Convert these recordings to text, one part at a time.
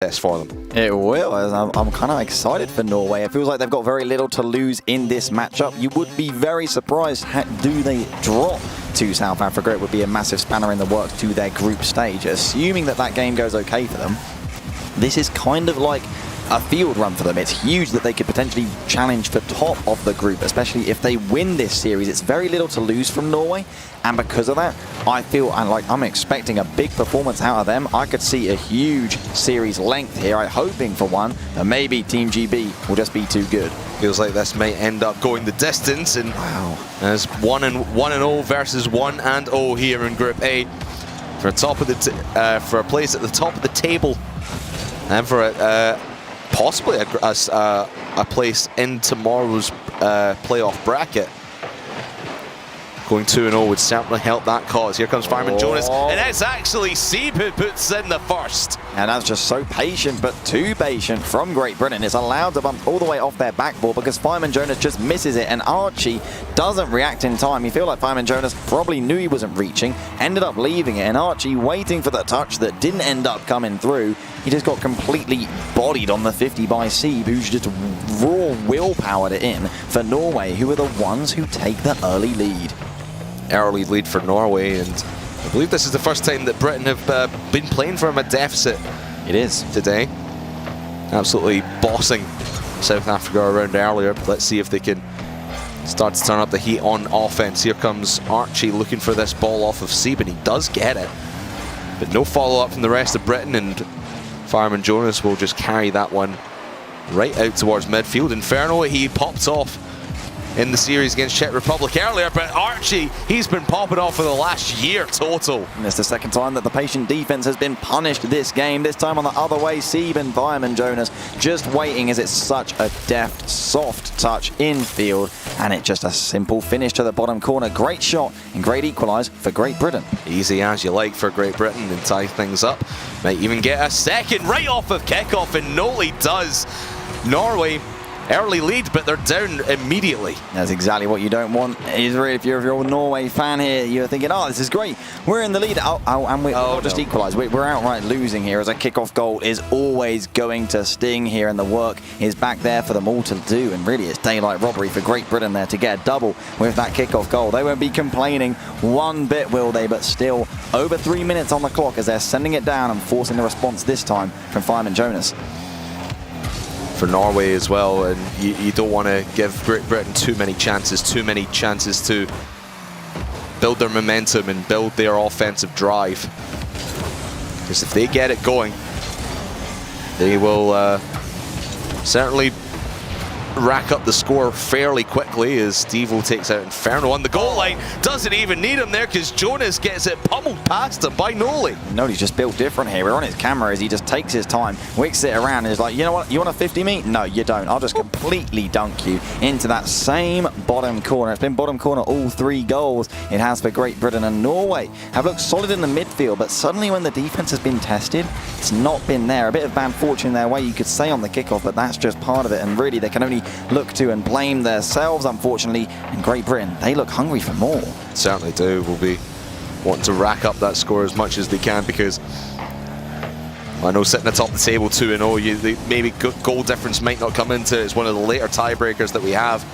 test for them. It will. I'm kind of excited for Norway. It feels like they've got very little to lose in this matchup. You would be very surprised. Do they drop to South Africa? It would be a massive spanner in the works to their group stage. Assuming that that game goes okay for them, this is kind of like a field run for them. It's huge that they could potentially challenge for top of the group, especially if they win this series. It's very little to lose from Norway, and because of that, I feel like I'm expecting a big performance out of them. I could see a huge series length here. I'm hoping for one, but maybe Team GB will just be too good. Feels like this might end up going the distance, and wow, there's 1-0 versus 1-0 here in Group A for a place at the top of the table, and for possibly a place in tomorrow's playoff bracket. Going 2-0 would certainly help that cause. Here comes Fireman Jonas, and it's actually Sieb who puts in the first. And that's just so patient, but too patient from Great Britain. It's allowed to bump all the way off their backboard because Fireman Jonas just misses it, and Archie doesn't react in time. You feel like Fireman Jonas probably knew he wasn't reaching, ended up leaving it, and Archie waiting for the touch that didn't end up coming through. He just got completely bodied on the 50 by Sieb, who's just raw willpowered it in for Norway, who are the ones who take the early lead. Early lead for Norway, and I believe this is the first time that Britain have been playing from a deficit. It is today. Absolutely bossing South Africa around earlier. Let's see if they can start to turn up the heat on offense. Here comes Archie looking for this ball off of Sieb, and he does get it, but no follow-up from the rest of Britain, and Fireman Jonas will just carry that one right out towards midfield. Inferno, he popped off in the series against Czech Republic earlier, but Archie, he's been popping off for the last year total. And it's the second time that the patient defense has been punished this game. This time on the other way, Sieb and Fireman Jonas just waiting, as it's such a deft, soft touch infield, and it's just a simple finish to the bottom corner. Great shot and great equalise for Great Britain. Easy as you like for Great Britain, and tie things up. Might even get a second right off of kickoff, and Noli does. Norway, early lead, but they're down immediately. That's exactly what you don't want. If you're a Norway fan here, you're thinking, oh, this is great. We're in the lead. And we're not just equalised. We're outright losing here, as a kickoff goal is always going to sting here, and the work is back there for them all to do. And really, it's daylight robbery for Great Britain there to get a double with that kickoff goal. They won't be complaining one bit, will they? But still, over 3 minutes on the clock as they're sending it down and forcing the response this time from Fireman Jonas. For Norway as well, and you don't want to give Great Britain too many chances to build their momentum and build their offensive drive, because if they get it going, they will certainly rack up the score fairly quickly, as Devo takes out Inferno on the goal line. Doesn't even need him there, because Jonas gets it pummeled past him by Noli. Noli's just built different here. We're on his camera as he just takes his time, wicks it around, and is like, you know what, you want a 50 me? No, you don't. I'll just completely dunk you into that same bottom corner. It's been bottom corner all 3 goals it has for Great Britain, and Norway have looked solid in the midfield, but suddenly when the defense has been tested, it's not been there. A bit of bad fortune their way, you could say, on the kickoff, but that's just part of it, and really they can only look to and blame themselves, unfortunately. And Great Britain, they look hungry for more. Certainly do. Will be wanting to rack up that score as much as they can, because I know sitting atop the table 2-0, maybe goal difference might not come into it. It's one of the later tiebreakers that we have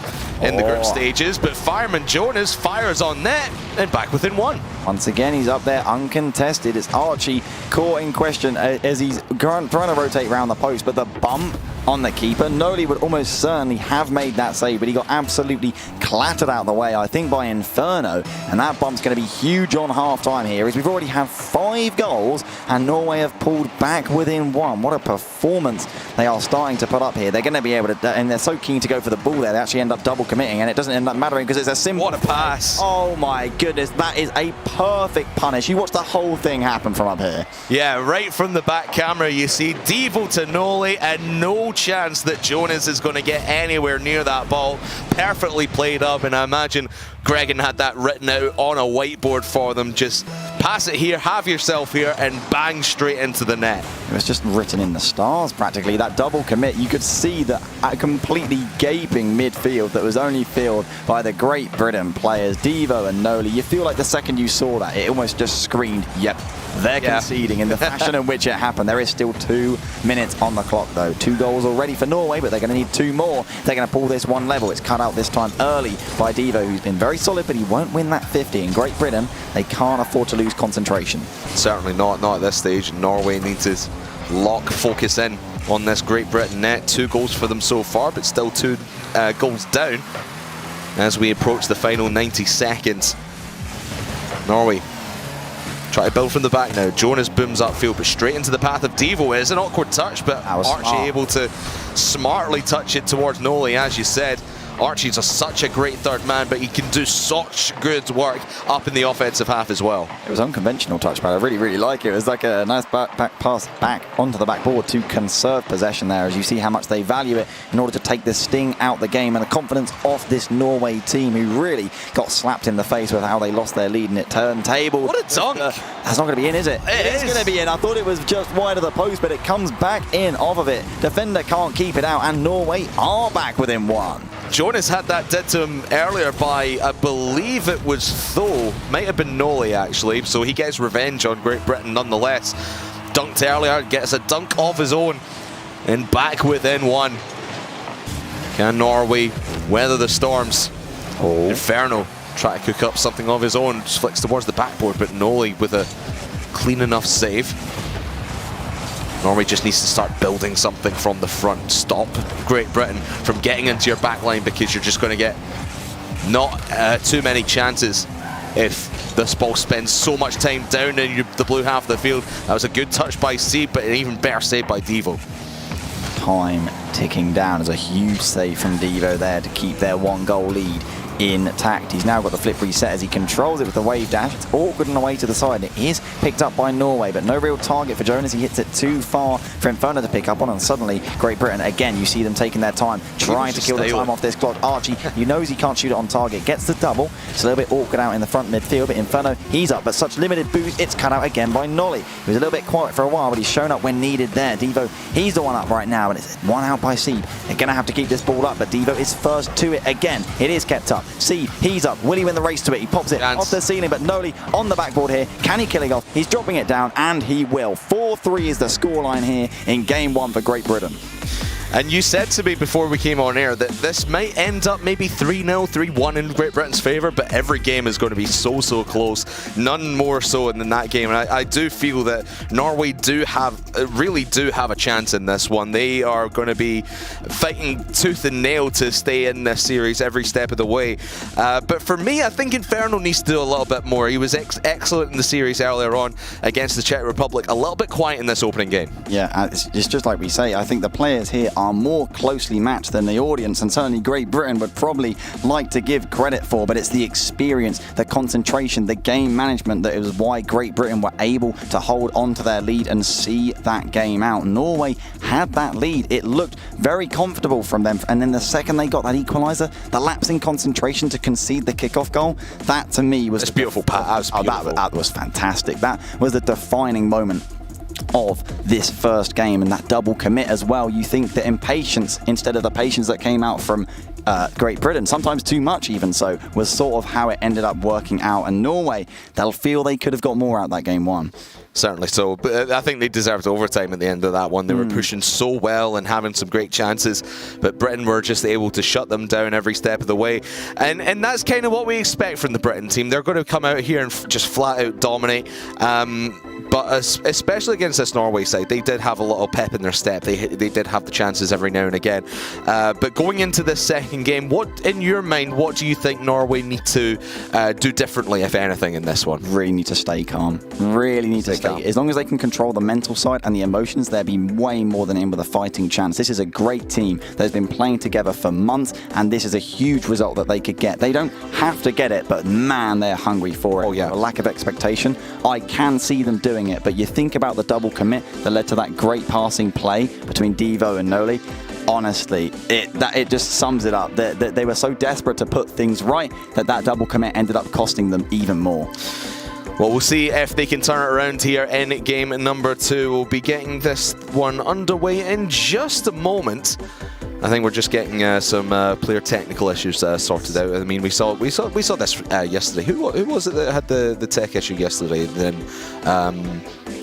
in the group stages, but Fireman Jonas fires on net and back within 1. Once again, he's up there uncontested. It's Archie caught in question as he's trying to rotate around the post, but the bump on the keeper. Noli would almost certainly have made that save, but he got absolutely clattered out of the way, I think, by Inferno, and that bump's going to be huge on half-time here, as we've already had 5 goals, and Norway have pulled back within 1. What a performance they are starting to put up here. They're going to be able to, and they're so keen to go for the ball there, they actually end up double committing, and it doesn't end up mattering because it's a simple... What a pass! Oh my goodness, that is a perfect punish. You watch the whole thing happen from up here. Yeah, right from the back camera, you see Devo to Noli, and no chance that Jonas is going to get anywhere near that ball. Perfectly played up, and I imagine Gregan had that written out on a whiteboard for them. Just pass it here, have yourself here, and bang straight into the net. It was just written in the stars, practically. That double commit, you could see that completely gaping midfield that was only filled by the Great Britain players, Devo and Noli. You feel like the second you saw that, it almost just screamed, yep, they're conceding in the fashion in which it happened. There is still 2 minutes on the clock, though. 2 goals already for Norway, but they're going to need 2 more. They're going to pull this one level. It's cut out this time early by Devo, who's been very solid, but he won't win that 50. In Great Britain, they can't afford to lose concentration. Certainly not at this stage. Norway need to focus in on this Great Britain net. 2 goals for them so far, but still 2 goals down as we approach the final 90 seconds. Norway try to build from the back now. Jonas booms upfield, but straight into the path of Devo. It's an awkward touch, but Archie able to smartly touch it towards Noli, as you said. Archie's such a great third man, but he can do such good work up in the offensive half as well. It was unconventional touch, but I really, really like it. It was like a nice back pass back onto the backboard to conserve possession there, as you see how much they value it in order to take the sting out the game and the confidence off this Norway team, who really got slapped in the face with how they lost their lead and it turned tables. What a dunk! That's not going to be in, is it? It is going to be in. I thought it was just wide of the post, but it comes back in off of it. Defender can't keep it out, and Norway are back within 1. Jonas had that did to him earlier by, I believe it was Tho, might have been Noli actually, so he gets revenge on Great Britain nonetheless. Dunked earlier, gets a dunk of his own, and back within 1. Can Norway weather the storms? Inferno try to cook up something of his own, just flicks towards the backboard, but Noli with a clean enough save. Norway just needs to start building something from the front. Stop Great Britain from getting into your back line, because you're just going to get not too many chances if this ball spends so much time down in the blue half of the field. That was a good touch by Seed, but an even better save by Devo. Time ticking down. As a huge save from Devo there to keep their 1-goal lead intact. He's now got the flip reset as he controls it with the wave dash. It's awkward on the way to the side. It is picked up by Norway, but no real target for Jonas. He hits it too far for Inferno to pick up on, and suddenly Great Britain, again, you see them taking their time, trying to kill the time off this clock. Archie, he knows he can't shoot it on target, gets the double. It's a little bit awkward out in the front midfield, but Inferno, he's up, but such limited boost, it's cut out again by Nolly. He was a little bit quiet for a while, but he's shown up when needed there. Devo, he's the one up right now, and it's 1 out by Seed. They're going to have to keep this ball up, but Devo is first to it again. It is kept up. Seed, he's up. Will he win the race to it? He pops it off the ceiling, but Noli on the backboard here. Can he kill it off? He's dropping it down, and he will. 4-3 is the scoreline here in Game 1 for Great Britain. And you said to me before we came on air that this might end up maybe 3-0, 3-1 in Great Britain's favour, but every game is going to be so close. None more so than that game. And I do feel that Norway really do have a chance in this one. They are going to be fighting tooth and nail to stay in this series every step of the way. But for me, I think Inferno needs to do a little bit more. He was excellent in the series earlier on against the Czech Republic. A little bit quiet in this opening game. Yeah, it's just like we say. I think the players here are more closely matched than the audience, and certainly Great Britain would probably like to give credit for, but it's the experience, the concentration, the game management that is why Great Britain were able to hold on to their lead and see that game out. Norway had that lead. It looked very comfortable from them, and then the second they got that equaliser, the lapse in concentration to concede the kickoff goal, that to me was beautiful, Pat. That was fantastic. That was the defining moment of this first game, and that double commit as well. You think the impatience instead of the patience that came out from Great Britain, sometimes too much even so, was sort of how it ended up working out. And Norway, they'll feel they could have got more out that Game 1. Certainly so, but I think they deserved overtime at the end of that one. They were pushing so well and having some great chances, but Britain were just able to shut them down every step of the way. And that's kind of what we expect from the Britain team. They're going to come out here and just flat out dominate. But especially against this Norway side, they did have a little pep in their step. They did have the chances every now and again. But going into this second game, in your mind, what do you think Norway need to do differently, if anything, in this one? Really need to stay calm. Really need to stay. As long as they can control the mental side and the emotions, they'll be way more than in with a fighting chance. This is a great team that's been playing together for months, and this is a huge result that they could get. They don't have to get it, but man, they're hungry for it. Oh yeah. A lack of expectation. I can see them doing it, but you think about the double commit that led to that great passing play between Devo and Noli. Honestly, it just sums it up. They were so desperate to put things right that double commit ended up costing them even more. Well, we'll see if they can turn it around here in game number 2. We'll be getting this one underway in just a moment. I think we're just getting some player technical issues sorted out. I mean, we saw this yesterday. Who was it that had the tech issue yesterday? Then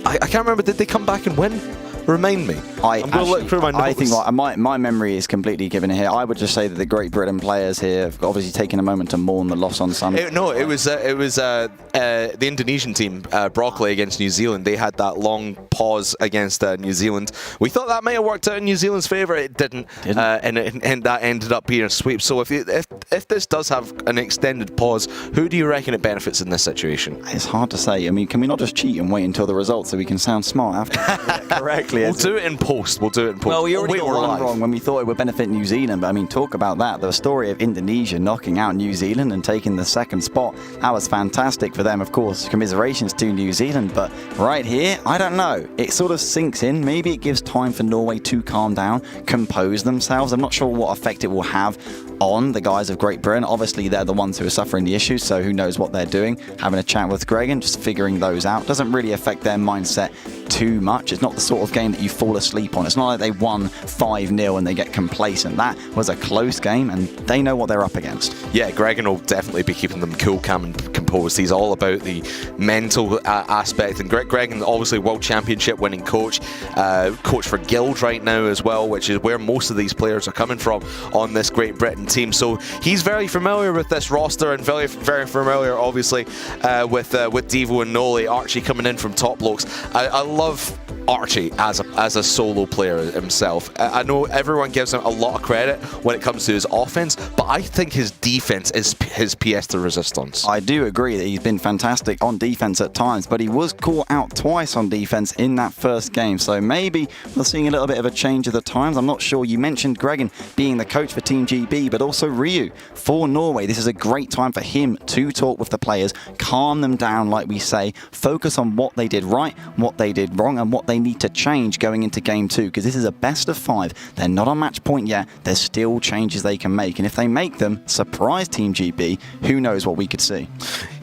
I can't remember. Did they come back and win? Remind me. I'm going to look through my notes. I think my memory is completely given here. I would just say that the Great Britain players here have obviously taken a moment to mourn the loss on Sunday. It was the Indonesian team, Broccoli against New Zealand. They had that long pause against New Zealand. We thought that might have worked out in New Zealand's favour. It didn't. And that ended up being a sweep. So if this does have an extended pause, who do you reckon it benefits in this situation? It's hard to say. I mean, can we not just cheat and wait until the results so we can sound smart after correctly? We'll do it in post. Well, we already got one wrong when we thought it would benefit New Zealand. But I mean, talk about that. The story of Indonesia knocking out New Zealand and taking the second spot. That was fantastic for them, of course. Commiserations to New Zealand. But right here, I don't know. It sort of sinks in. Maybe it gives time for Norway to calm down, compose themselves. I'm not sure what effect it will have on the guys of Great Britain. Obviously, they're the ones who are suffering the issues, so who knows what they're doing. Having a chat with Greg and just figuring those out doesn't really affect their mindset too much. It's not the sort of game that you fall asleep on. It's not like they won 5-0 and they get complacent. That was a close game, and they know what they're up against. Yeah, Gregan will definitely be keeping them cool, calm and composed. He's all about the mental aspect. And Gregan, obviously World Championship winning coach for Guild right now as well, which is where most of these players are coming from on this Great Britain team. So he's very familiar with this roster and very, very familiar, obviously, with Devo and Noli. Archie coming in from Top Blokes. I love Archie as a solo player himself. I know everyone gives him a lot of credit when it comes to his offense, but I think his defense is his pièce de résistance. I do agree that he's been fantastic on defense at times, but he was caught out twice on defense in that first game, so maybe we're seeing a little bit of a change of the times. I'm not sure. You mentioned Gregan being the coach for Team GB, but also Ryu for Norway. This is a great time for him to talk with the players, calm them down, like we say, focus on what they did right, what they did wrong, and what they need to change going into game 2, because this is a best of 5. They're not on match point yet. There's still changes they can make, and if they make them, surprise Team GB, who knows what we could see.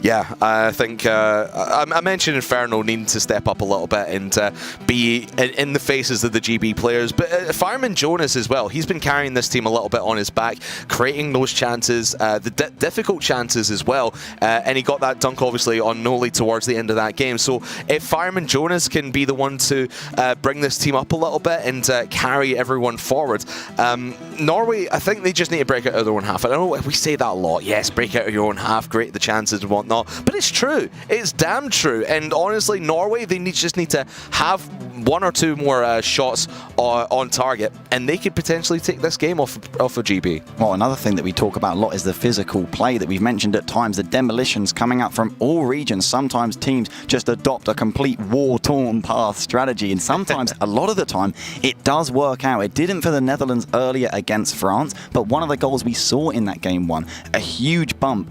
Yeah, I think I mentioned Inferno needing to step up a little bit and be in the faces of the GB players, but Fireman Jonas as well. He's been carrying this team a little bit on his back, creating those chances, the difficult chances as well, and he got that dunk obviously on Noli towards the end of that game. So if Fireman Jonas can be the one to bring this team up a little bit and carry everyone forward, Norway, I think they just need to break out of their own half. I know we say that a lot. Yes, break out of your own half, create the chances and whatnot, but it's true. It's damn true. And honestly, Norway, they just need to have 1 or 2 more shots on target, and they could potentially take this game off of GB. Well, another thing that we talk about a lot is the physical play that we've mentioned at times, the demolitions coming out from all regions. Sometimes teams just adopt a complete war-torn path strategy, and sometimes, a lot of the time, it does work out. It didn't for the Netherlands earlier against France, but one of the goals we saw in that game 1, a huge bump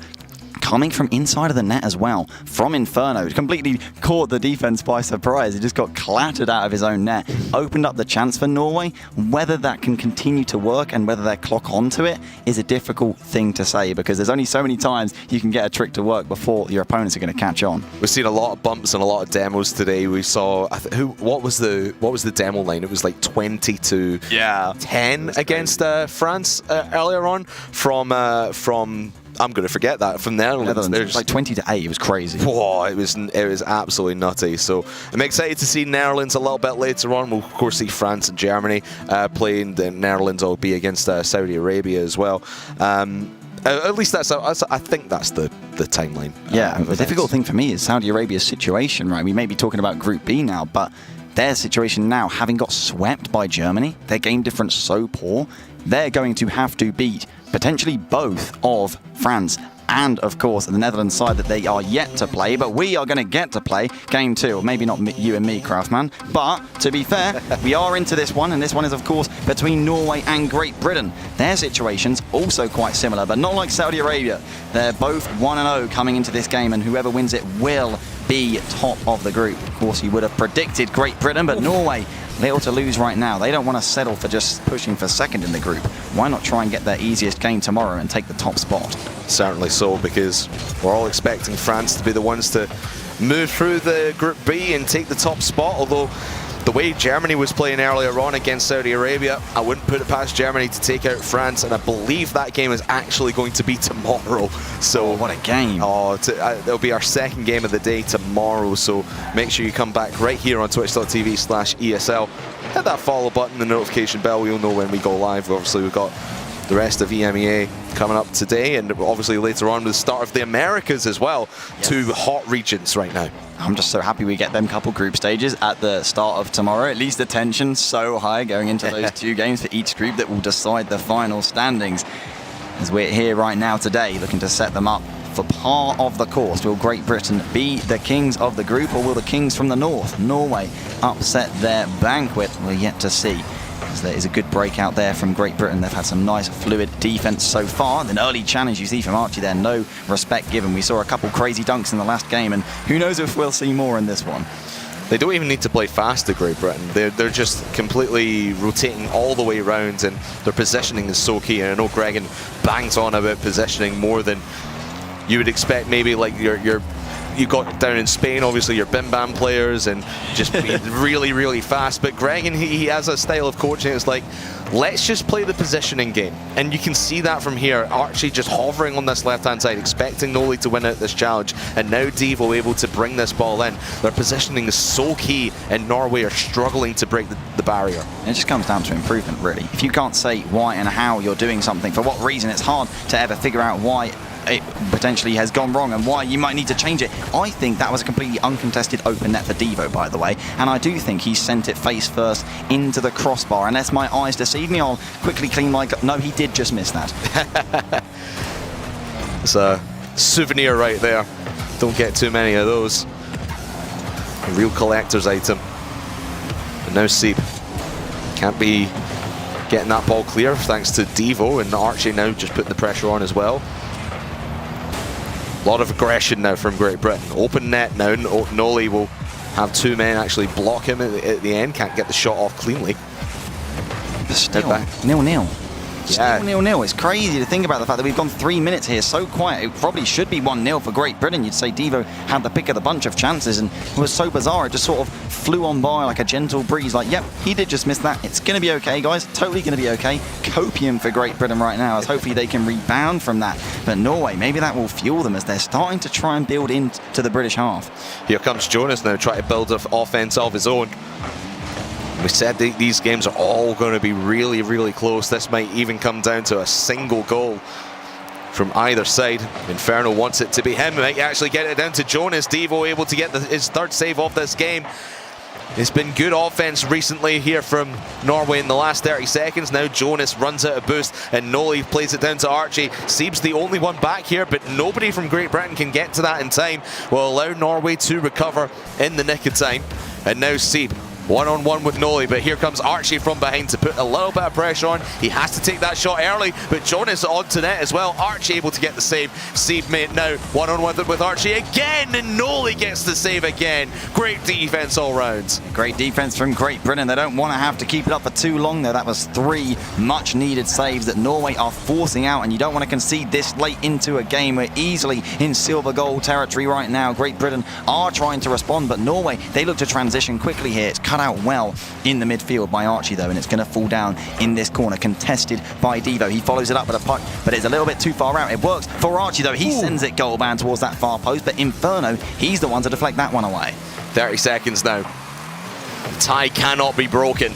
coming from inside of the net as well, from Inferno. It completely caught the defense by surprise. He just got clattered out of his own net. Opened up the chance for Norway. Whether that can continue to work and whether they clock onto it is a difficult thing to say, because there's only so many times you can get a trick to work before your opponents are going to catch on. We've seen a lot of bumps and a lot of demos today. We saw what was the demo line? It was like 20 to 10 against France earlier on from I'm going to forget that, from the Netherlands. It was like 20 to 8. It was crazy. Whoa, it was absolutely nutty. So I'm excited to see Netherlands a little bit later on. We'll of course see France and Germany playing. The Netherlands will be against Saudi Arabia as well. At least I think that's the timeline. Yeah, the difficult thing for me is Saudi Arabia's situation, right? We may be talking about Group B now, but their situation now, having got swept by Germany, their game difference so poor, they're going to have to beat potentially both of France and, of course, the Netherlands side that they are yet to play, but we are going to get to play game 2. Or maybe not you and me, Craftman, but to be fair, we are into this one, and this one is, of course, between Norway and Great Britain. Their situation's also quite similar, but not like Saudi Arabia. They're both 1-0 coming into this game, and whoever wins it will be top of the group. Of course, you would have predicted Great Britain, but Norway, little to lose right now. They don't want to settle for just pushing for second in the group. Why not try and get their easiest game tomorrow and take the top spot? Certainly so, because we're all expecting France to be the ones to move through the Group B and take the top spot, although the way Germany was playing earlier on against Saudi Arabia, I wouldn't put it past Germany to take out France, and I believe that game is actually going to be tomorrow. So what a game. It'll be our second game of the day tomorrow, so make sure you come back right here on twitch.tv/ESL. Hit that follow button, the notification bell, you'll know when we go live. Obviously we've got the rest of EMEA coming up today, and obviously later on with the start of the Americas as well. Yes. Two hot regions right now. I'm just so happy we get them couple group stages at the start of tomorrow. At least the tension's so high going into those two games for each group that will decide the final standings. As we're here right now today, looking to set them up for part of the course. Will Great Britain be the kings of the group, or will the kings from the north, Norway, upset their banquet? We're yet to see. As there is a good breakout there from Great Britain. They've had some nice fluid defense so far. An early challenge you see from Archie there, no respect given. We saw a couple crazy dunks in the last game, and who knows if we'll see more in this one. They don't even need to play fast to Great Britain. They're just completely rotating all the way around, and their positioning is so key. And I know Gregan bangs on about positioning more than you would expect, maybe like you got down in Spain, obviously your bim bam players and just be really, really fast. But Gregan, he has a style of coaching. It's like, let's just play the positioning game. And you can see that from here. Archie just hovering on this left-hand side, expecting Noli to win out this challenge. And now Devo able to bring this ball in. Their positioning is so key, and Norway are struggling to break the barrier. It just comes down to improvement, really. If you can't say why and how you're doing something, for what reason, it's hard to ever figure out why it potentially has gone wrong and why you might need to change it. I think that was a completely uncontested open net for Devo, by the way, and I do think he sent it face first into the crossbar. Unless my eyes deceive me, I'll quickly clean my... No, he did just miss that. It's a souvenir right there. Don't get too many of those. A real collector's item. And now Seep can't be getting that ball clear thanks to Devo, and Archie now just putting the pressure on as well. A lot of aggression now from Great Britain. Open net now. Noli will have two men actually block him at the end. Can't get the shot off cleanly. Still 0-0. Yeah. 0-0. It's crazy to think about the fact that we've gone 3 minutes here so quiet. It probably should be 1-0 for Great Britain. You'd say Devo had the pick of the bunch of chances, and it was so bizarre. It just sort of flew on by like a gentle breeze. Like, yep, he did just miss that. It's going to be okay, guys. Totally going to be okay. Copium for Great Britain right now, as hopefully they can rebound from that. But Norway, maybe that will fuel them as they're starting to try and build into the British half. Here comes Jonas now, trying to build an offense of his own. We said these games are all going to be really, really close. This might even come down to a single goal from either side. Inferno wants it to be him. He might actually get it down to Jonas. Devo able to get his third save of this game. It's been good offense recently here from Norway in the last 30 seconds. Now Jonas runs out of boost, and Noli plays it down to Archie. Sieb's the only one back here, but nobody from Great Britain can get to that in time. Will allow Norway to recover in the nick of time. And now Sieb one-on-one with Noli, but here comes Archie from behind to put a little bit of pressure on. He has to take that shot early, but Jonas onto net as well. Archie able to get the save. Sieb mate now one-on-one with Archie again, and Noli gets the save again. Great defense all round. Great defense from Great Britain. They don't want to have to keep it up for too long though. That was 3 much needed saves that Norway are forcing out, and you don't want to concede this late into a game. We're easily in silver goal territory right now. Great Britain are trying to respond, but Norway, they look to transition quickly here. It's cut out well in the midfield by Archie though, and it's going to fall down in this corner, contested by Devo. He follows it up with a puck, but it's a little bit too far out. It works for Archie though. He sends it goal bound towards that far post, but Inferno, he's the one to deflect that one away. 30 seconds now. The tie cannot be broken.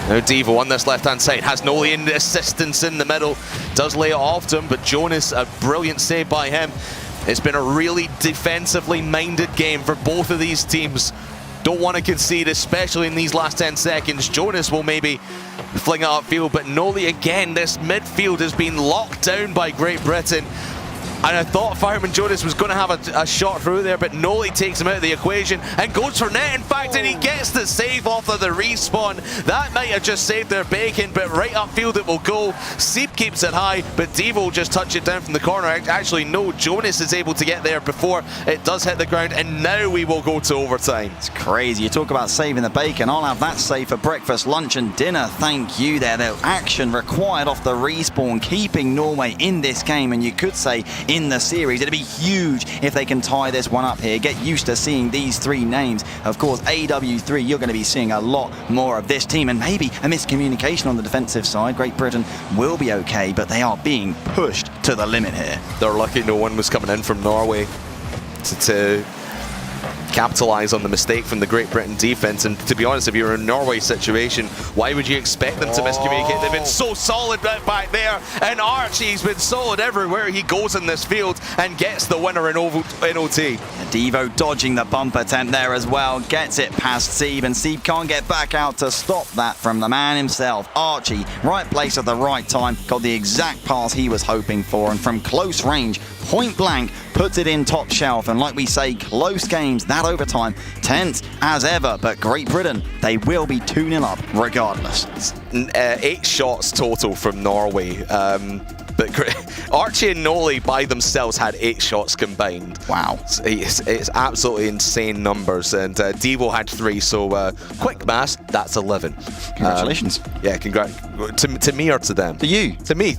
Now Devo on this left-hand side has Noli in the assistance in the middle. Does lay it off to him, but Jonas, a brilliant save by him. It's been a really defensively minded game for both of these teams. Don't want to concede, especially in these last 10 seconds. Jonas will maybe fling it upfield, but Noli again, this midfield has been locked down by Great Britain. And I thought Fireman Jonas was going to have a shot through there, but Noli takes him out of the equation and goes for net, in fact, and he gets the save off of the respawn. That might have just saved their bacon, but right upfield it will go. Sieb keeps it high, but Devo will just touch it down from the corner. Actually, no, Jonas is able to get there before it does hit the ground, and now we will go to overtime. It's crazy. You talk about saving the bacon. I'll have that saved for breakfast, lunch, and dinner. Thank you there. The action required off the respawn, keeping Norway in this game, and you could say in the series. It'd be huge if they can tie this one up here. Get used to seeing these three names. Of course, AW3, you're going to be seeing a lot more of this team, and maybe a miscommunication on the defensive side. Great Britain will be okay, but they are being pushed to the limit here. They're lucky no one was coming in from Norway to capitalise on the mistake from the Great Britain defence. And to be honest, if you're in Norway's situation, why would you expect them to miscommunicate? They've been so solid back there, and Archie's been solid everywhere he goes in this field and gets the winner in OT. Devo dodging the bump attempt there as well, gets it past Sieb, and Sieb can't get back out to stop that from the man himself. Archie, right place at the right time, got the exact pass he was hoping for, and from close range, point blank, puts it in top shelf. And like we say, close games, that overtime, tense as ever, but Great Britain, they will be 2-0 up regardless. 8 shots total from Norway. But Archie and Noli by themselves had 8 shots combined. Wow. It's absolutely insane numbers. And Devo had 3, so quick maths, that's 11. Congratulations. Yeah, congrats. To me or to them? To you. To me.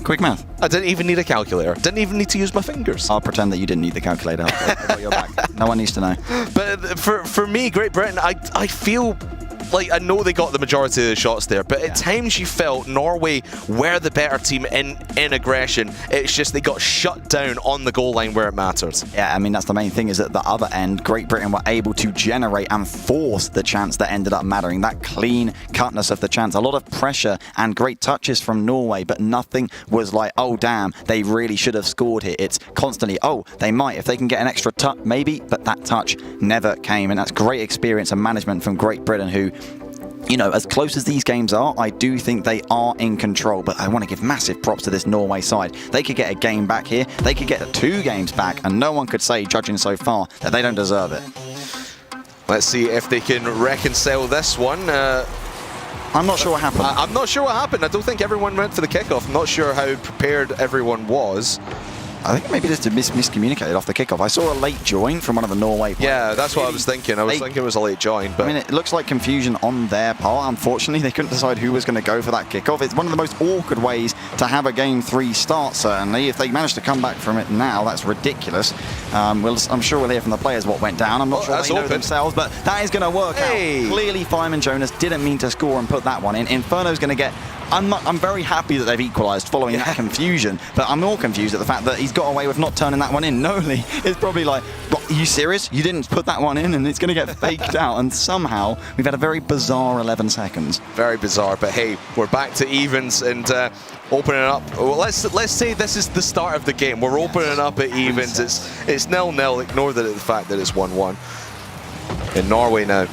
Quick math. I didn't even need a calculator. Didn't even need to use my fingers. I'll pretend that you didn't need the calculator. I got your back. No one needs to know. But for me, Great Britain, I feel like, I know they got the majority of the shots there, but at times you felt Norway were the better team in aggression. It's just they got shut down on the goal line where it matters. Yeah, I mean, that's the main thing, is at the other end, Great Britain were able to generate and force the chance that ended up mattering. That clean cutness of the chance. A lot of pressure and great touches from Norway, but nothing was like, oh, damn, they really should have scored here. It's constantly, oh, they might. If they can get an extra touch, maybe, but that touch never came. And that's great experience and management from Great Britain, who, you know, as close as these games are, I do think they are in control, but I want to give massive props to this Norway side. They could get a game back here, they could get 2 games back, and no one could say, judging so far, that they don't deserve it. Let's see if they can reconcile this one. I'm not sure what happened. I'm not sure what happened. I don't think everyone went for the kickoff. I'm not sure how prepared everyone was. I think maybe just miscommunicated off the kickoff. I saw a late join from one of the Norway players. Yeah, that's what I was thinking. I was thinking it was a late join. But I mean, it looks like confusion on their part. Unfortunately, they couldn't decide who was going to go for that kickoff. It's one of the most awkward ways to have a Game 3 start, certainly. If they manage to come back from it now, that's ridiculous. I'm sure we'll hear from the players what went down. I'm not sure they know themselves, but that is going to work out. Clearly, Fireman Jonas didn't mean to score and put that one in. Inferno's going to get... I'm very happy that they've equalised following that confusion, but I'm more confused at the fact that he's got away with not turning that one in. Noli is probably like, what, are you serious? You didn't put that one in, and it's going to get faked out, and somehow we've had a very bizarre 11 seconds. Very bizarre, but hey, we're back to evens and opening up. Well, let's say this is the start of the game. We're opening up at evens. It's 0-0. Ignore the fact that it's 1-1. In Norway now,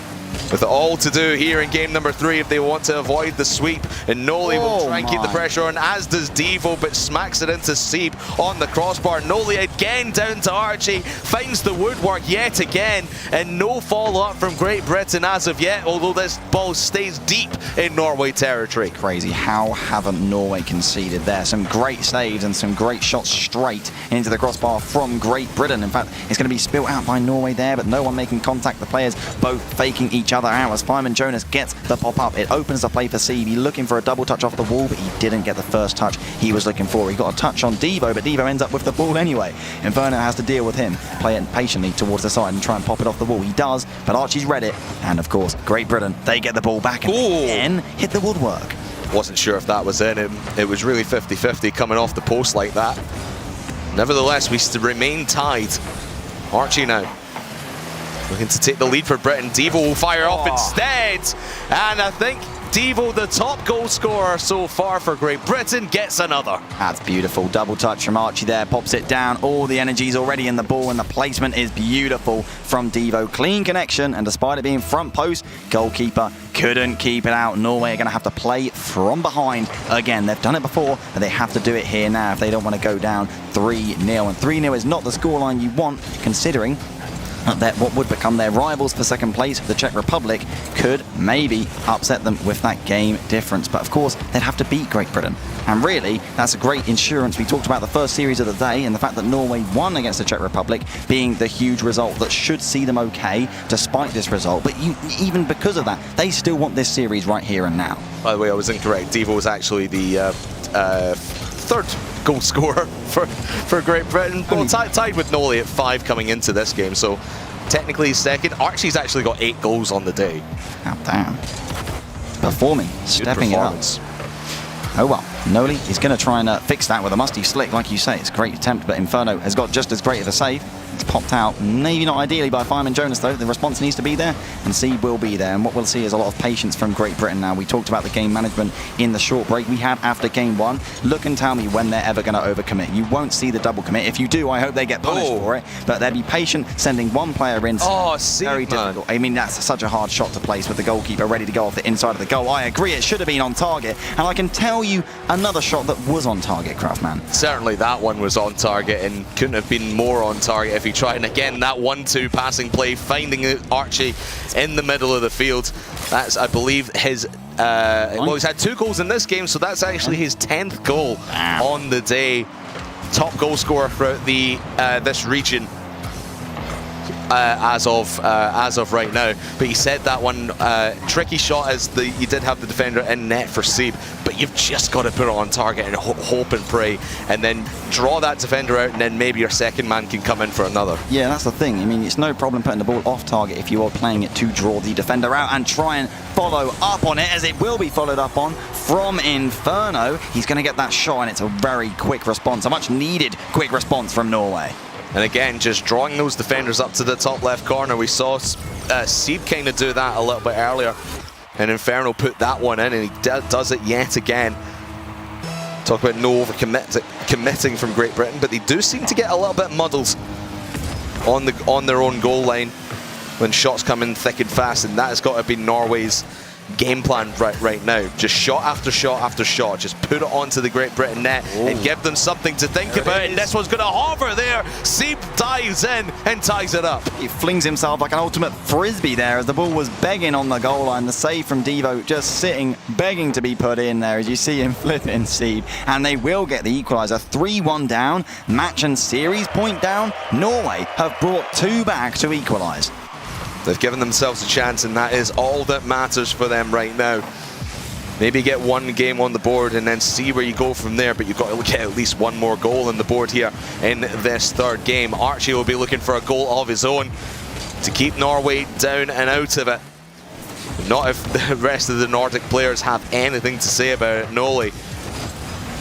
with all to do here in game number 3 if they want to avoid the sweep. And Noli will try and keep the pressure on, as does Devo, but smacks it into Sieb on the crossbar. Noli again down to Archie, finds the woodwork yet again, and no follow-up from Great Britain as of yet, although this ball stays deep in Norway territory. Crazy. How haven't Norway conceded there? Some great saves and some great shots straight into the crossbar from Great Britain. In fact, it's going to be spilt out by Norway there, but no one making contact. The players both faking each other out as Fireman Jonas gets the pop-up. It opens the play for Sieb. He's looking for a double touch off the wall, but he didn't get the first touch he was looking for. He got a touch on Devo, but Devo ends up with the ball anyway. Inferno has to deal with him, play it patiently towards the side and try and pop it off the wall. He does, but Archie's read it. And of course, Great Britain, they get the ball back and again hit the woodwork. Wasn't sure if that was in. It was really 50-50 coming off the post like that. Nevertheless, we remain tied. Archie now looking to take the lead for Britain. Devo will fire off instead. And I think Devo, the top goal scorer so far for Great Britain, gets another. That's beautiful. Double touch from Archie there. Pops it down. All the energy's already in the ball, and the placement is beautiful from Devo. Clean connection, and despite it being front post, goalkeeper couldn't keep it out. Norway are going to have to play from behind again. They've done it before, but they have to do it here now if they don't want to go down 3-0. And 3-0 is not the scoreline you want, considering that what would become their rivals for second place, the Czech Republic, could maybe upset them with that game difference. But of course, they'd have to beat Great Britain. And really, that's a great insurance. We talked about the first series of the day and the fact that Norway won against the Czech Republic being the huge result that should see them okay despite this result. But even because of that, they still want this series right here and now. By the way, I was incorrect. Devo was actually the third goal scorer for Great Britain. Well, tied with Norway at 5 coming into this game, so technically second. Archie's actually got 8 goals on the day. Oh, damn. Performing, stepping it up. Oh well, Noli is going to try and fix that with a musty slick, like you say. It's a great attempt, but Inferno has got just as great of a save. It's popped out, maybe not ideally by Fireman Jonas though. The response needs to be there, and Seed will be there. And what we'll see is a lot of patience from Great Britain now. We talked about the game management in the short break we had after game 1. Look and tell me when they're ever going to overcommit. You won't see the double commit. If you do, I hope they get punished for it. But they'll be patient, sending one player in. Very difficult. I mean, that's such a hard shot to place with the goalkeeper ready to go off the inside of the goal. I agree, it should have been on target. And I can tell you another shot that was on target, Craftman. Certainly that one was on target and couldn't have been more on target if he tried. And again, that 1-2 passing play, finding Archie in the middle of the field. That's, I believe, his... well, he's had 2 goals in this game, so that's actually his 10th goal on the day. Top goal scorer throughout the this region. As of right now, but he said that one tricky shot as you did have the defender in net for Seeb, but you've just got to put it on target and hope and pray, and then draw that defender out, and then maybe your second man can come in for another. Yeah, that's the thing. I mean, it's no problem putting the ball off target if you are playing it to draw the defender out and try and follow up on it, as it will be followed up on from Inferno. He's going to get that shot, and it's a very quick response, a much needed quick response from Norway. And again, just drawing those defenders up to the top left corner. We saw Seeb kind of do that a little bit earlier, and Inferno put that one in, and he does it yet again. Talk about no committing from Great Britain, but they do seem to get a little bit muddled on their own goal line when shots come in thick and fast, and that has got to be Norway's game plan right now. Just shot after shot after shot. Just put it onto the Great Britain net and give them something to think about. And this one's going to hover there. Seeb dives in and ties it up. He flings himself like an ultimate frisbee there as the ball was begging on the goal line. The save from Devo just sitting, begging to be put in there as you see him flipping Seeb. And they will get the equaliser. 3-1 down, match and series point down. Norway have brought 2 back to equalise. They've given themselves a chance, and that is all that matters for them right now. Maybe get 1 game on the board and then see where you go from there, but you've got to get at least 1 more goal on the board here in this 3rd game. Archie will be looking for a goal of his own to keep Norway down and out of it. Not if the rest of the Nordic players have anything to say about it. Noli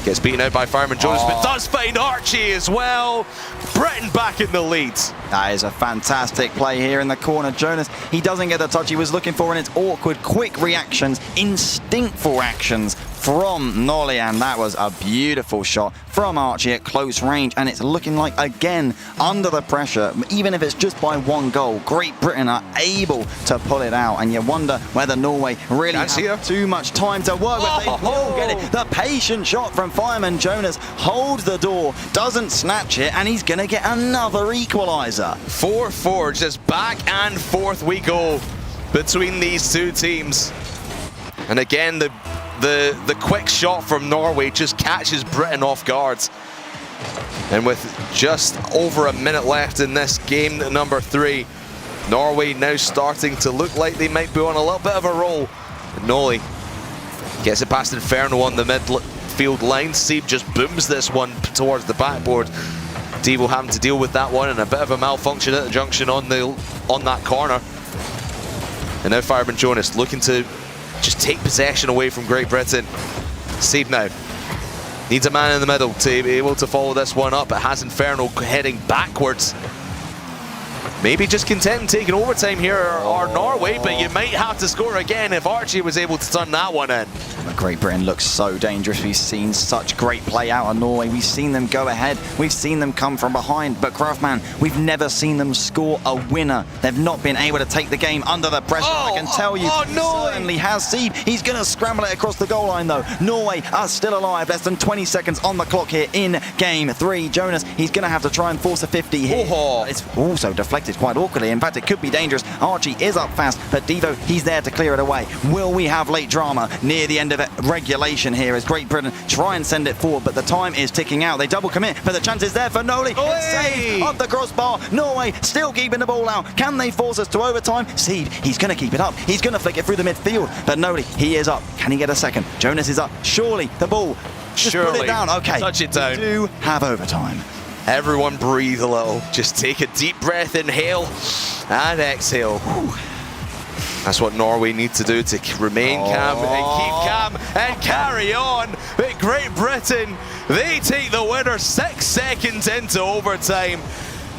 gets beaten out by Fireman Jonas, but does find Archie as well. Britain back in the lead. That is a fantastic play here in the corner. Jonas, he doesn't get the touch he was looking for, and it's awkward, quick reactions, instinctful actions from Noli, and that was a beautiful shot from Archie at close range, and it's looking like, again, under the pressure, even if it's just by 1 goal, Great Britain are able to pull it out, and you wonder whether Norway really have too much time to work with. They will get it. The patient shot from Fireman Jonas holds the door, doesn't snatch it, and he's going to get another equaliser. 4-4, just back and forth we go between these 2 teams. And again, the quick shot from Norway just catches Britain off guard. And with just over a minute left in this game number 3, Norway now starting to look like they might be on a little bit of a roll. And Noli gets it past Inferno on the midfield line. Seeb just booms this one towards the backboard. Devo having to deal with that one, and a bit of a malfunction at the junction on that corner. And now Fireman Jonas looking to just take possession away from Great Britain. Seeb now needs a man in the middle to be able to follow this one up. It has Inferno heading backwards. Maybe just content in taking overtime here or Norway, but you might have to score again if Archie was able to turn that one in. But Great Britain looks so dangerous. We've seen such great play out of Norway. We've seen them go ahead. We've seen them come from behind. But Kraftman, we've never seen them score a winner. They've not been able to take the game under the pressure. I can tell you, no! certainly has Seed. He's going to scramble it across the goal line, though. Norway are still alive. Less than 20 seconds on the clock here in game 3. Jonas, he's going to have to try and force a 50 here. It's also deflected quite awkwardly. In fact, it could be dangerous. Archie is up fast, but Devo, he's there to clear it away. Will we have late drama near the end of it? Regulation here as Great Britain try and send it forward, but the time is ticking out. They double commit, but the chance is there for Noli. It's saved off the crossbar. Norway still keeping the ball out. Can they force us to overtime? Seed, he's going to keep it up. He's going to flick it through the midfield, but Noli, he is up. Can he get a second? Jonas is up. Surely the ball. Just put it down. Okay, touch it down. We do have overtime. Everyone breathe a little. Just take a deep breath, inhale and exhale. Whew. That's what Norway need to do to remain calm and keep calm and carry on. But Great Britain, they take the winner 6 seconds into overtime.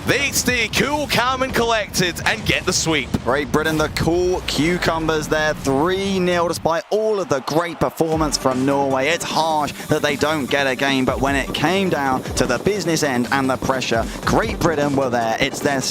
They stay cool, calm and collected and get the sweep. Great Britain, the cool cucumbers there, 3-0 despite all of the great performance from Norway. It's harsh that they don't get a game, but when it came down to the business end and the pressure, Great Britain were there. It's their